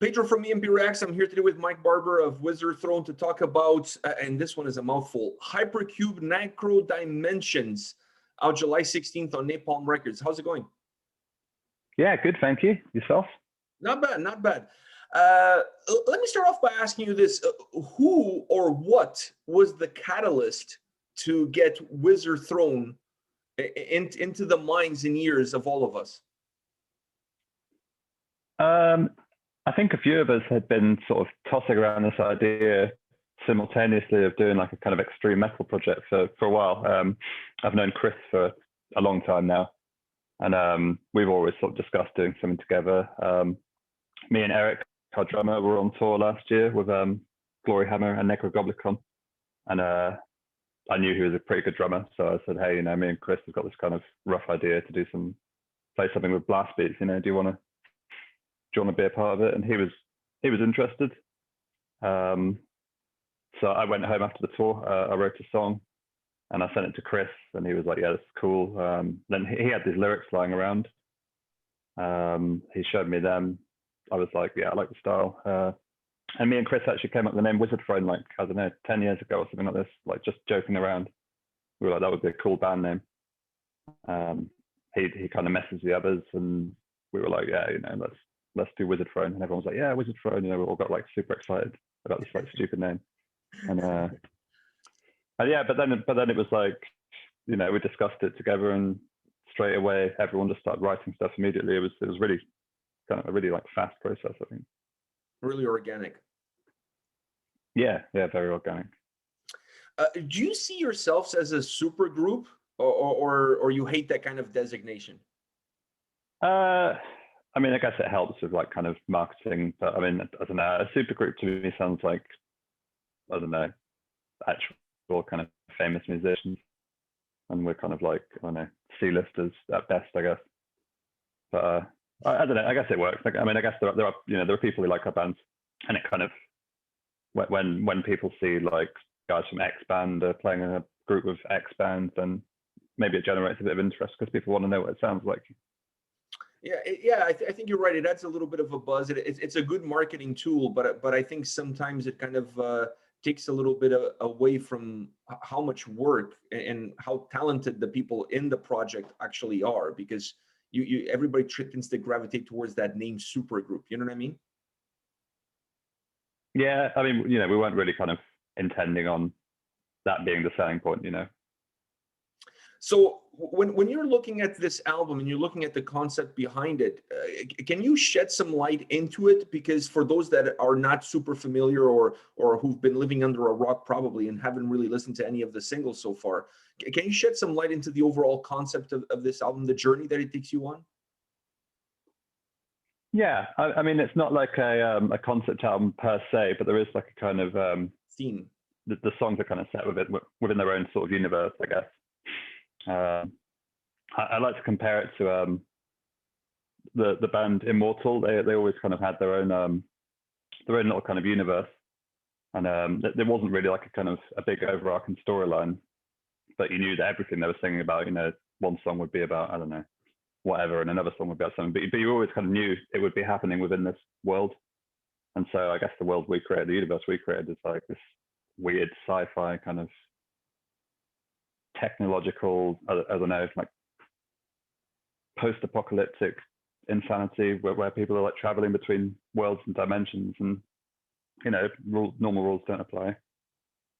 Pedro from A&P-Reacts. I'm here today with Mike Barber of Wizardthrone to talk about, and this one is a mouthful, Hypercube Necro Dimensions, out July 16th on Napalm Records. How's it going? Yeah, good, thank you. Yourself? Not bad, not bad. Let me start off by asking you this. Who or what was the catalyst to get Wizardthrone into the minds and ears of all of us? I think a few of us had been sort of tossing around this idea simultaneously of doing like a kind of extreme metal project for a while. I've known Chris for a long time now, and we've always sort of discussed doing something together. Me and Eric, our drummer, were on tour last year with Glory Hammer and Necrogoblicon, and I knew he was a pretty good drummer, so I said, hey, me and Chris have got this kind of rough idea to play something with blast beats. Do you want to be a part of it? And he was interested. So I went home after the tour. I wrote a song and I sent it to Chris, and he was like, yeah, this is cool. Then he had these lyrics lying around. He showed me them. I was like, yeah, I like the style. And me and Chris actually came up with the name Wizardthrone, like, I don't know, 10 years ago or something like this, like just joking around. We were like, that would be a cool band name. He kind of messaged the others, and we were like, yeah, let's do Wizardthrone. And everyone was like, yeah, Wizardthrone. We all got like super excited about this like stupid name. And yeah, but then it was like, we discussed it together, and straight away everyone just started writing stuff immediately. It was really kind of a really like fast process, I think. Really organic. Yeah, very organic. Do you see yourselves as a super group, or you hate that kind of designation? I mean, I guess it helps with like kind of marketing, but I mean, I don't know, a super group to me sounds like, I don't know, actual kind of famous musicians, and we're kind of like, I don't know, C-listers at best, I guess. But I don't know, I guess it works. Like, I mean, I guess there are there are people who like our bands, and it kind of, when people see like guys from X band are playing in a group of X band, then maybe it generates a bit of interest because people want to know what it sounds like. Yeah, I think you're right. It adds a little bit of a buzz. It's a good marketing tool, but I think sometimes it kind of takes a little bit away from how much work and how talented the people in the project actually are, because everybody tends to gravitate towards that name super group. You know what I mean? Yeah, I mean, we weren't really kind of intending on that being the selling point, So when you're looking at this album and you're looking at the concept behind it, can you shed some light into it? Because for those that are not super familiar or who've been living under a rock probably and haven't really listened to any of the singles so far, can you shed some light into the overall concept of this album, the journey that it takes you on? Yeah, I mean, it's not like a concept album per se, but there is like a kind of theme. The songs are kind of set within their own sort of universe, I guess. I like to compare it to the band Immortal. They always kind of had their own little kind of universe, and there wasn't really like a kind of a big overarching storyline, but you knew that everything they were singing about, one song would be about, I don't know, whatever, and another song would be about something, but you always kind of knew it would be happening within this world. And so I guess the world we created, the universe we created, is like this weird sci-fi kind of technological, I don't know, like post-apocalyptic insanity where people are like traveling between worlds and dimensions, and normal rules don't apply.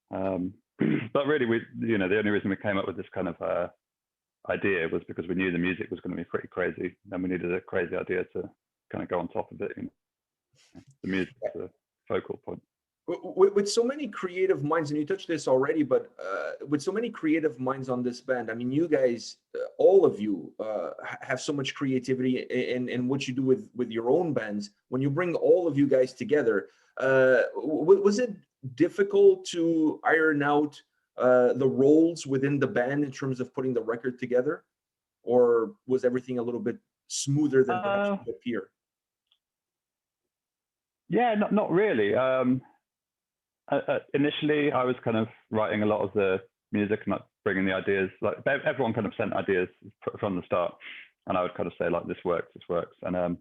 But really, the only reason we came up with this kind of idea was because we knew the music was going to be pretty crazy, and we needed a crazy idea to kind of go on top of it. The music is the focal point. With so many creative minds, and you touched this already, but with so many creative minds on this band, I mean, you guys, all of you, have so much creativity in what you do with your own bands. When you bring all of you guys together, was it difficult to iron out the roles within the band in terms of putting the record together, or was everything a little bit smoother than perhaps it would appear? Yeah, not really. Initially, I was kind of writing a lot of the music and like bringing the ideas. Like everyone kind of sent ideas from the start, and I would kind of say like, this works, and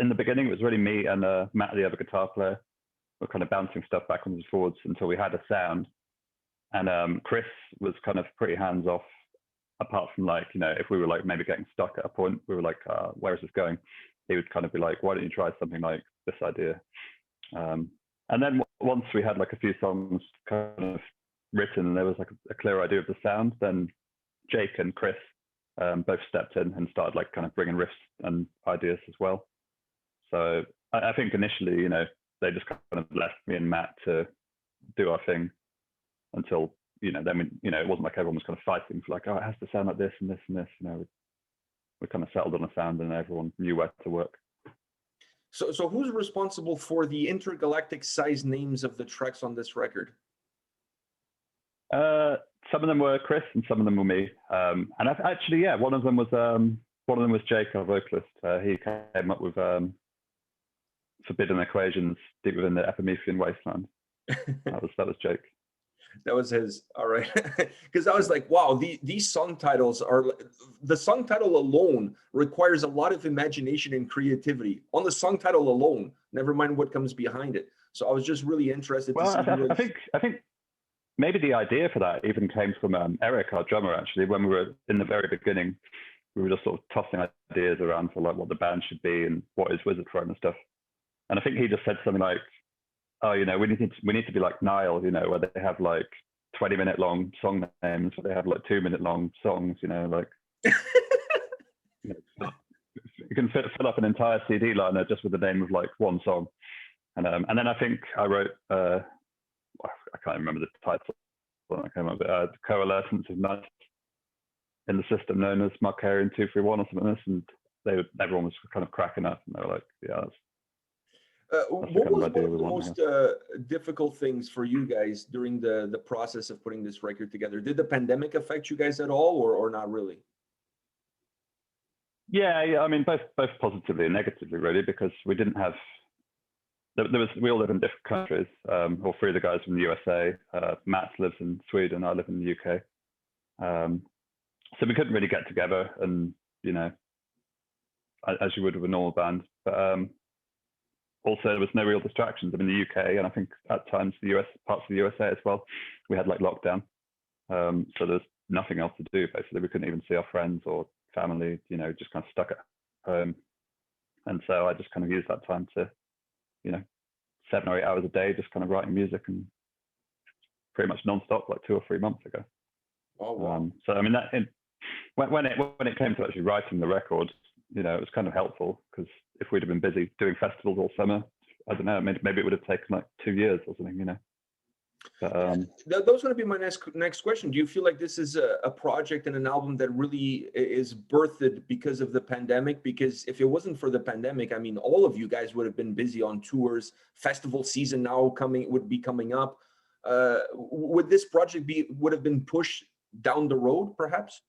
in the beginning, it was really me and Matt, the other guitar player, were kind of bouncing stuff backwards and forwards until we had a sound. And Chris was kind of pretty hands off, apart from like, you know, if we were like maybe getting stuck at a point, we were like, where is this going? He would kind of be like, why don't you try something like this idea? And then once we had like a few songs kind of written and there was like a clear idea of the sound, then Jake and Chris both stepped in and started like kind of bringing riffs and ideas as well. So I think initially, you know, they just kind of left me and Matt to do our thing until, you know, then we, you know, it wasn't like everyone was kind of fighting for like, oh, it has to sound like this and this and this. You know, we kind of settled on a sound and everyone knew where to work. So who's responsible for the intergalactic size names of the tracks on this record? Some of them were Chris and some of them were me. And actually, yeah, one of them was Jake, our vocalist. He came up with Forbidden Equations Deep Within the Epimethean Wasteland. That was Jake. That was his. All right. Because I was like, wow, these song titles are, the song title alone requires a lot of imagination and creativity on the song title alone, never mind what comes behind it. So I was just really interested to see. I think maybe the idea for that even came from Eric, our drummer, actually. When we were in the very beginning, we were just sort of tossing ideas around for like what the band should be and what is Wizardthrone and stuff. And I think he just said something like, oh, you know, we need to be like Nile, you know, where they have like 20-minute long song names, where they have like 2-minute long songs, you know, like you can fill up an entire CD liner just with the name of like one song. And then I think I wrote, I can't remember the title. I came up with Coalescence of Mass in the system known as Markarian 231 or something like this, and everyone was kind of cracking up, and they were like, yeah, what was one of the most difficult things for you guys during the process of putting this record together? Did the pandemic affect you guys at all, or not really? Yeah, I mean, both positively and negatively, really, because we didn't have. We all live in different countries. All three of the guys from the USA. Matt lives in Sweden. I live in the UK. So we couldn't really get together, and you know, as you would with a normal band. But also, there was no real distractions. I mean, the UK, and I think at times the US, parts of the USA as well, we had like lockdown. So there's nothing else to do. Basically, we couldn't even see our friends or family. You know, just kind of stuck at home. And so I just kind of used that time to, you know, 7 or 8 hours a day, just kind of writing music, and pretty much nonstop, like 2 or 3 months ago. Oh wow! So I mean, when it came to actually writing the record, you know, it was kind of helpful, because if we'd have been busy doing festivals all summer, I don't know, maybe it would have taken like 2 years or something, you know. But, that was going to be my next question. Do you feel like this is a project and an album that really is birthed because of the pandemic? Because if it wasn't for the pandemic, I mean, all of you guys would have been busy on tours. Festival season now would be coming up. Would this project would have been pushed down the road, perhaps?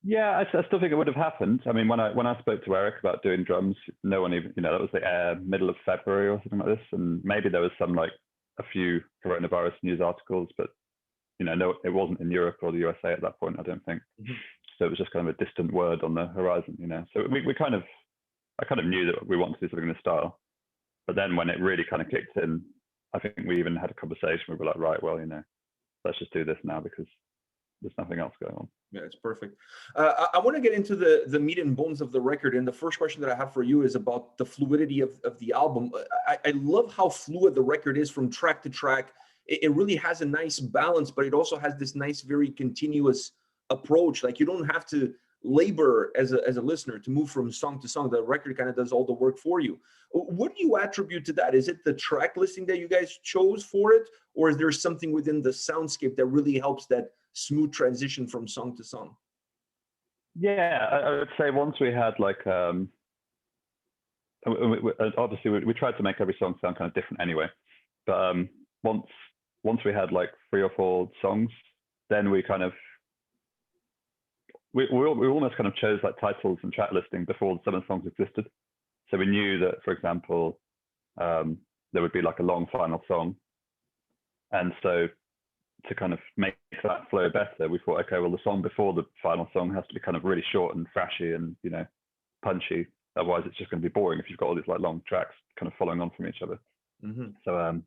Yeah, I still think it would have happened. I mean, when I spoke to Eric about doing drums, no one even, you know, that was the middle of February or something like this, and maybe there was some like a few coronavirus news articles, but you know, no, it wasn't in Europe or the USA at that point, I don't think. Mm-hmm. So it was just kind of a distant word on the horizon, you know. So I kind of knew that we wanted to do something in this style, but then when it really kind of kicked in, I think we even had a conversation. We were like, right, well, you know, let's just do this now, because there's nothing else going on. Yeah, it's perfect. I want to get into the meat and bones of the record. And the first question that I have for you is about the fluidity of the album. I love how fluid the record is from track to track. It really has a nice balance, but it also has this nice, very continuous approach. Like, you don't have to labor as a listener to move from song to song. The record kind of does all the work for you. What do you attribute to that? Is it the track listing that you guys chose for it, or is there something within the soundscape that really helps that smooth transition from song to song? Yeah, I would say once we had like obviously we tried to make every song sound kind of different anyway, but once we had like 3 or 4 songs, then we kind of we almost kind of chose like titles and track listing before some of the songs existed. So we knew that, for example, there would be like a long final song, and so to kind of make that flow better, we thought, okay, well, the song before the final song has to be kind of really short and thrashy and, you know, punchy. Otherwise, it's just going to be boring if you've got all these like long tracks kind of following on from each other. So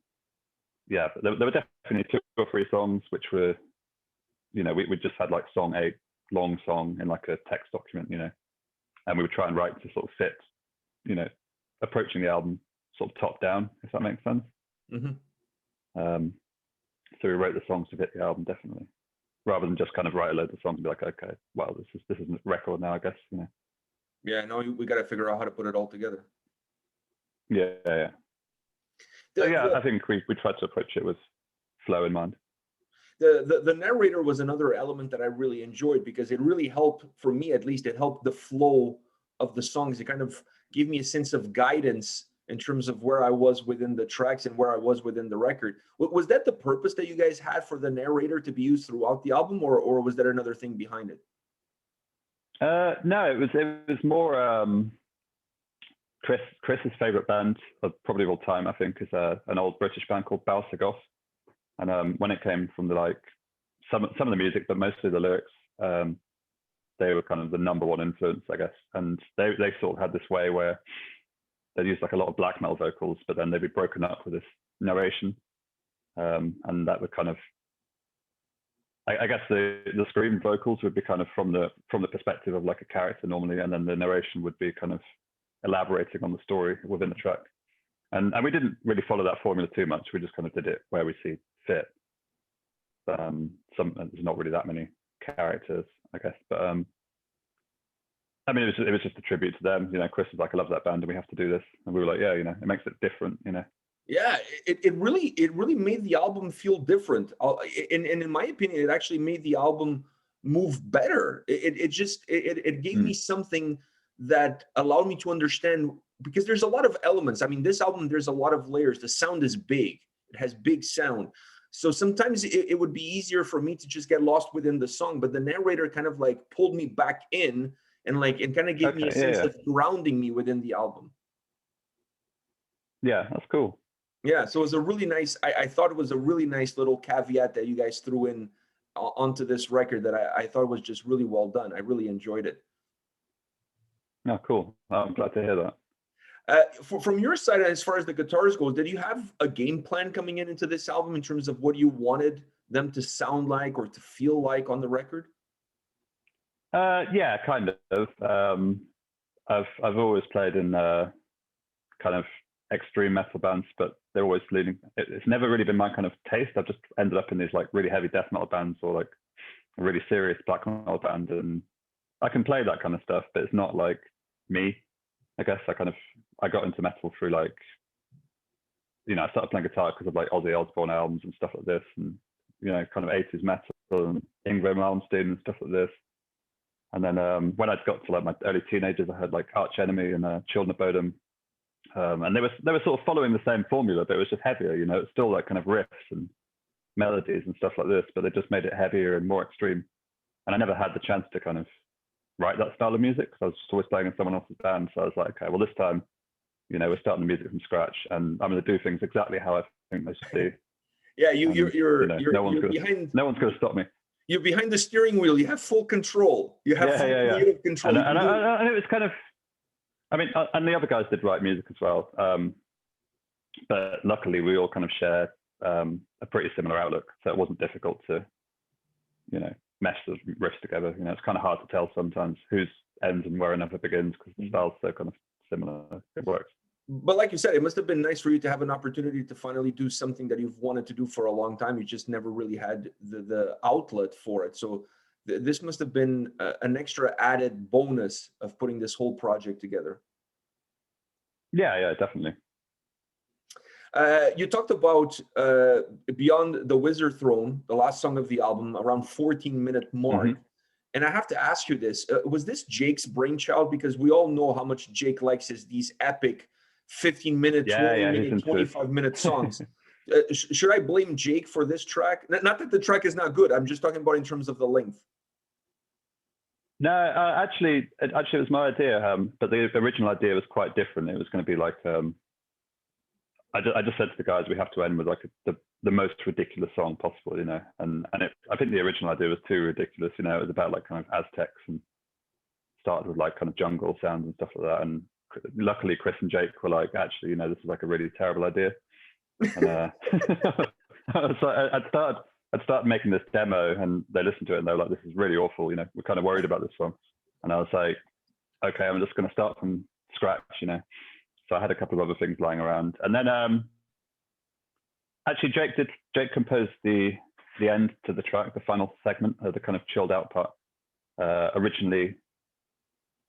yeah, but there were definitely 2 or 3 songs which were, we just had like song 8, long song in like a text document, and we would try and write to sort of fit, approaching the album sort of top down, if that makes sense. So we wrote the songs to fit the album, definitely, rather than just kind of write a load of songs and be like, okay, well, this is a record now, I guess, Yeah, no, we got to figure out how to put it all together. Yeah. So yeah, I think we tried to approach it with flow in mind. The narrator was another element that I really enjoyed, because it really helped, for me at least, it helped the flow of the songs. It kind of gave me a sense of guidance in terms of where I was within the tracks and where I was within the record. Was that the purpose that you guys had for the narrator to be used throughout the album, or was there another thing behind it? No, it was more Chris's favorite band of probably all time, I think, is an old British band called Balsagoth. And when it came from the like some of the music, but mostly the lyrics, they were kind of the #1 influence, I guess. And they sort of had this way where they'd use like a lot of black metal vocals, but then they'd be broken up with this narration, and that would kind of, I guess the scream vocals would be kind of from the perspective of like a character normally, and then the narration would be kind of elaborating on the story within the track. And we didn't really follow that formula too much. We just kind of did it where we see fit. There's not really that many characters, I guess. But I mean, it was just a tribute to them. Chris was like, I love that band, and we have to do this. And we were like, yeah, it makes it different, Yeah, it really made the album feel different. And in my opinion, it actually made the album move better. It gave me something that allowed me to understand, because there's a lot of elements. I mean, this album, there's a lot of layers. The sound is big. It has big sound. So sometimes it would be easier for me to just get lost within the song, but the narrator kind of like pulled me back in and kind of gave me a sense of grounding me within the album. Yeah, that's cool. Yeah, so it was a really nice, I thought it was a really nice little caveat that you guys threw in onto this record that I thought was just really well done. I really enjoyed it. Oh, cool. I'm glad to hear that. From your side, as far as the guitars go, did you have a game plan coming into this album in terms of what you wanted them to sound like or to feel like on the record? Yeah, kind of. I've always played in kind of extreme metal bands, but they're always leaning. It's never really been my kind of taste. I've just ended up in these like really heavy death metal bands or like a really serious black metal band, and I can play that kind of stuff, but it's not like me. I guess I got into metal through like, I started playing guitar because of like Ozzy Osbourne albums and stuff like this, and kind of 80s metal and Yngwie Malmsteen and stuff like this. And then when I got to like my early teenagers, I had like Arch Enemy and Children of Bodom, and they were sort of following the same formula, but it was just heavier. It's still like kind of riffs and melodies and stuff like this, but they just made it heavier and more extreme. And I never had the chance to kind of write that style of music because I was just always playing in someone else's band. So I was like, okay, well this time, we're starting the music from scratch, and I'm going to do things exactly how I think they should do. Yeah, no one's going to stop me. You're behind the steering wheel. You have full control. You have full creative control. And it was kind of, I mean, and the other guys did write music as well. But luckily, we all kind of share a pretty similar outlook, so it wasn't difficult to, mesh the riffs together. It's kind of hard to tell sometimes whose ends and where another begins because the style's so kind of similar. It works. But like you said, it must have been nice for you to have an opportunity to finally do something that you've wanted to do for a long time. You just never really had the outlet for it. So this must have been an extra added bonus of putting this whole project together. Yeah, definitely. You talked about Beyond the Wizardthrone, the last song of the album, around 14-minute mark. Mm-hmm. And I have to ask you this, was this Jake's brainchild? Because we all know how much Jake likes these epic 15-minute, 20-minute, 25-minute songs. Should I blame Jake for this track? Not that the track is not good. I'm just talking about in terms of the length. No, actually, it was my idea, but the original idea was quite different. It was going to be like, I just said to the guys, we have to end with like the most ridiculous song possible, and I think the original idea was too ridiculous. It was about like kind of Aztecs and started with like kind of jungle sounds and stuff like that. And luckily Chris and Jake were like, actually, you know, this is like a really terrible idea. And so I'd started making this demo, and they listened to it and they were like, this is really awful, you know, we're kind of worried about this song. And I was like, okay, I'm just going to start from scratch, you know. So I had a couple of other things lying around, and then actually Jake composed the end to the track, the final segment, the kind of chilled out part. Originally,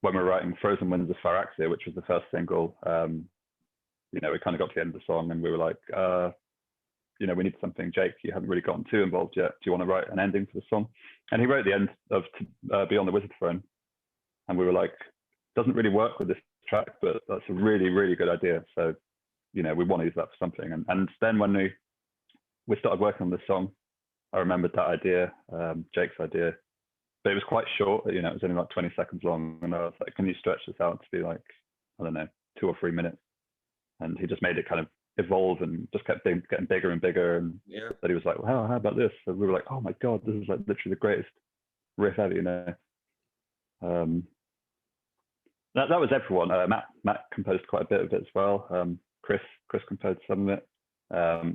when we were writing Frozen Winds of Pharaxia, which was the first single, you know, we kind of got to the end of the song and we were like, you know, we need something. Jake, you haven't really gotten too involved yet. Do you want to write an ending for the song? And he wrote the end of Beyond the Wizardthrone. And we were like, doesn't really work with this track, but that's a really, really good idea. So, you know, we want to use that for something. And then when we started working on this song, I remembered that idea, Jake's idea, but it was quite short, you know, it was only like 20 seconds long. And I was like, can you stretch this out to be like, I don't know, 2 or 3 minutes? And he just made it kind of evolve and just kept getting bigger and bigger. And then he was like, well, how about this? So we were like, oh my God, this is like literally the greatest riff ever, you know. That was everyone. Matt composed quite a bit of it as well. Chris composed some of it.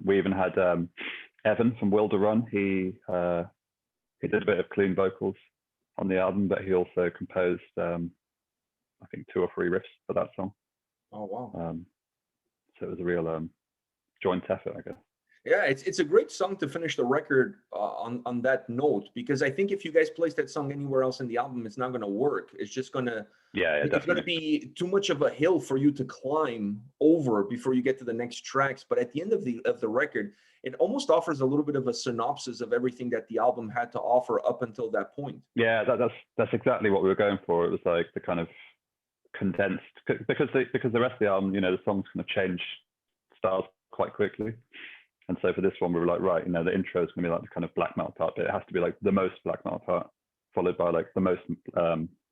We even had Evan from Wilder Run. He did a bit of clean vocals on the album, but he also composed I think 2 or 3 riffs for that song. Oh wow! So it was a real joint effort, I guess. Yeah, it's a great song to finish the record on that note, because I think if you guys place that song anywhere else in the album, it's not going to work. It's just going to it's going to be too much of a hill for you to climb over before you get to the next tracks. But at the end of the record, it almost offers a little bit of a synopsis of everything that the album had to offer up until that point. Yeah, that's exactly what we were going for. It was like the kind of condensed, because the rest of the album, you know, the songs kind of change styles quite quickly. And so for this one, we were like, right, you know, the intro is going to be like the kind of black metal part, but it has to be like the most black metal part, followed by like the most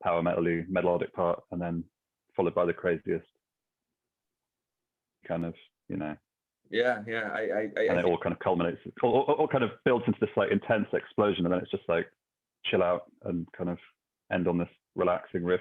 power metal-y melodic part, and then followed by the craziest kind of, you know. Yeah. And it all kind of culminates, all kind of builds into this like intense explosion, and then it's just like chill out and kind of end on this relaxing riff.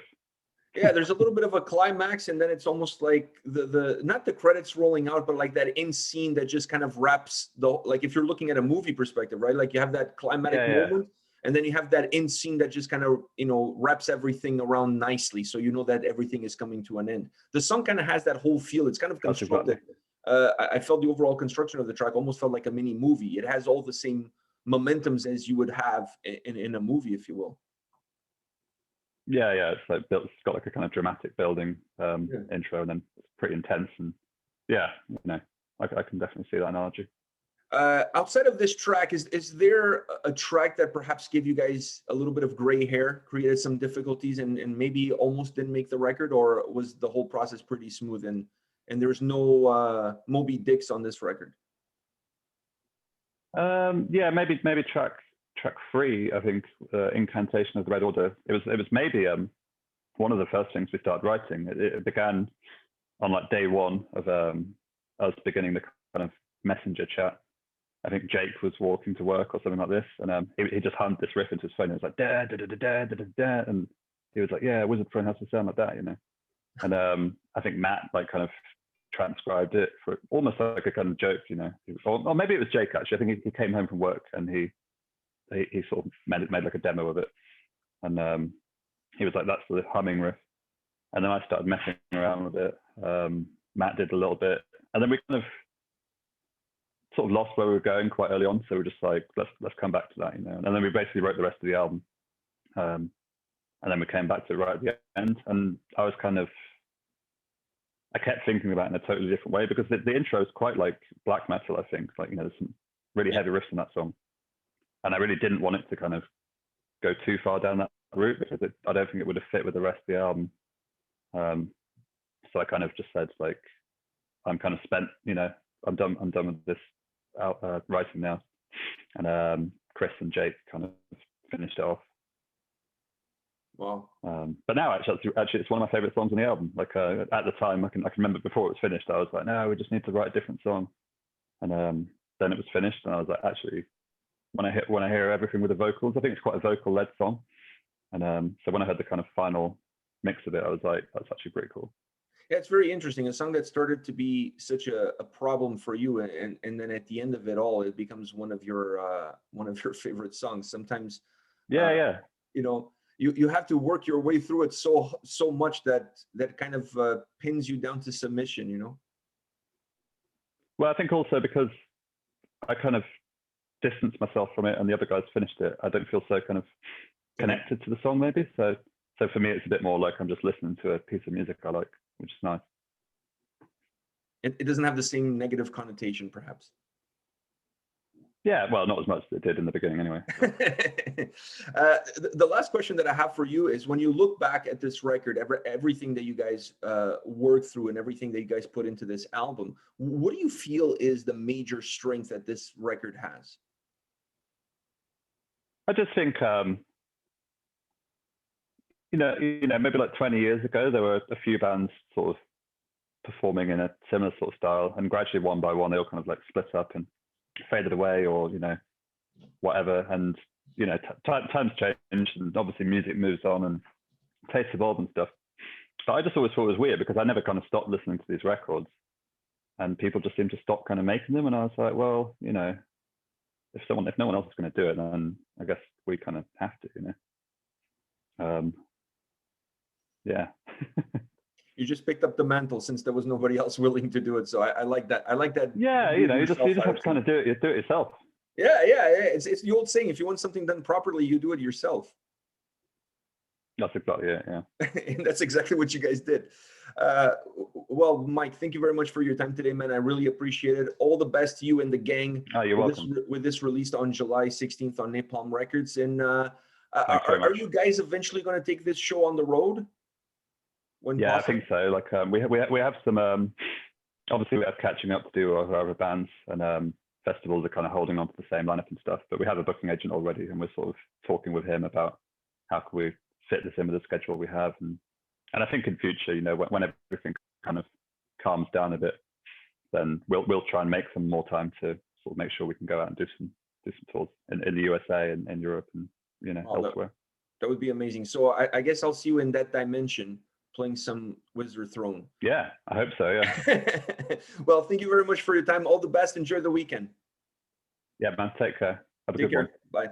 Yeah, there's a little bit of a climax, and then it's almost like the not the credits rolling out, but like that end scene that just kind of wraps like if you're looking at a movie perspective, right? Like you have that climatic moment, and then you have that end scene that just kind of, you know, wraps everything around nicely, so you know that everything is coming to an end. The song kind of has that whole feel. It's kind of constructed. I felt the overall construction of the track almost felt like a mini movie. It has all the same momentums as you would have in a movie, if you will. Yeah, it's like built. It's got like a kind of dramatic building intro, and then it's pretty intense. And yeah, you know, I can definitely see that analogy. Outside of this track, is there a track that perhaps gave you guys a little bit of gray hair, created some difficulties, and maybe almost didn't make the record, or was the whole process pretty smooth and there's no Moby Dicks on this record? Yeah, maybe track 3, I think, Incantation of the Red Order. It was maybe one of the first things we started writing. It began on like day 1 of us beginning the kind of messenger chat. I think Jake was walking to work or something like this, and he just hummed this riff into his phone. It was like da da da da da da da, and he was like, "Yeah, Wizardthrone has to sound like that," you know. And I think Matt like kind of transcribed it for almost like a kind of joke, you know. Or maybe it was Jake actually. I think he came home from work and he sort of made like a demo of it, and he was like, "That's the humming riff." And then I started messing around with it. Matt did a little bit, and then we kind of sort of lost where we were going quite early on. So we're just like, let's come back to that, you know. And then we basically wrote the rest of the album, and then we came back to it right at the end. And I kept thinking about it in a totally different way, because the intro is quite like black metal, I think. Like, you know, there's some really heavy riffs in that song. And I really didn't want it to kind of go too far down that route, because I don't think it would have fit with the rest of the album. So I kind of just said, like, I'm kind of spent, you know, I'm done with this writing now. And Chris and Jake kind of finished it off. Wow. But now actually it's one of my favorite songs on the album. Like at the time, I can remember before it was finished, I was like, no, we just need to write a different song. And then it was finished, and I was like, actually, when I hear everything with the vocals, I think it's quite a vocal-led song. And so when I heard the kind of final mix of it, I was like, that's actually pretty cool. Yeah, it's very interesting. A song that started to be such a problem for you, and then at the end of it all, it becomes one of your favorite songs. Sometimes, Yeah, uh, yeah. you know, you have to work your way through it so much that kind of pins you down to submission. You know. Well, I think also because I kind of distanced myself from it and the other guys finished it, I don't feel so kind of connected to the song maybe. So for me, it's a bit more like I'm just listening to a piece of music I like, which is nice. It doesn't have the same negative connotation, perhaps. Yeah, well, not as much as it did in the beginning anyway. The last question that I have for you is, when you look back at this record, everything that you guys worked through and everything that you guys put into this album, what do you feel is the major strength that this record has? I just think, maybe like 20 years ago, there were a few bands sort of performing in a similar sort of style, and gradually one by one, they all kind of like split up and faded away, or whatever. And times change, and obviously music moves on and tastes evolve and stuff. But I just always thought it was weird because I never kind of stopped listening to these records, and people just seem to stop kind of making them. And I was like, well, if no one else is going to do it, then I guess we kind of have to, yeah. You just picked up the mantle since there was nobody else willing to do it. So I like that. I like that. Yeah, you just have to kind of do it yourself. Yeah. It's the old saying: if you want something done properly, you do it yourself. That's exactly it. Yeah. And that's exactly what you guys did. Well, Mike, thank you very much for your time today, man. I really appreciate it. All the best to you and the gang. Oh, you're welcome. With this released on July 16th on Napalm Records. And are you guys eventually going to take this show on the road? Yeah, possible? I think so. Like we have some obviously we have catching up to do with our other bands, and festivals are kind of holding on to the same lineup and stuff. But we have a booking agent already, and we're sort of talking with him about how can we fit this in with the schedule we have. And I think in future, when everything kind of calms down a bit, then we'll try and make some more time to sort of make sure we can go out and do some tours in the USA and in Europe and elsewhere. That would be amazing. So I guess I'll see you in that dimension, playing some Wizardthrone. Yeah, I hope so. Yeah. Well, thank you very much for your time. All the best. Enjoy the weekend. Yeah, man. Take care. Have a good one. Bye.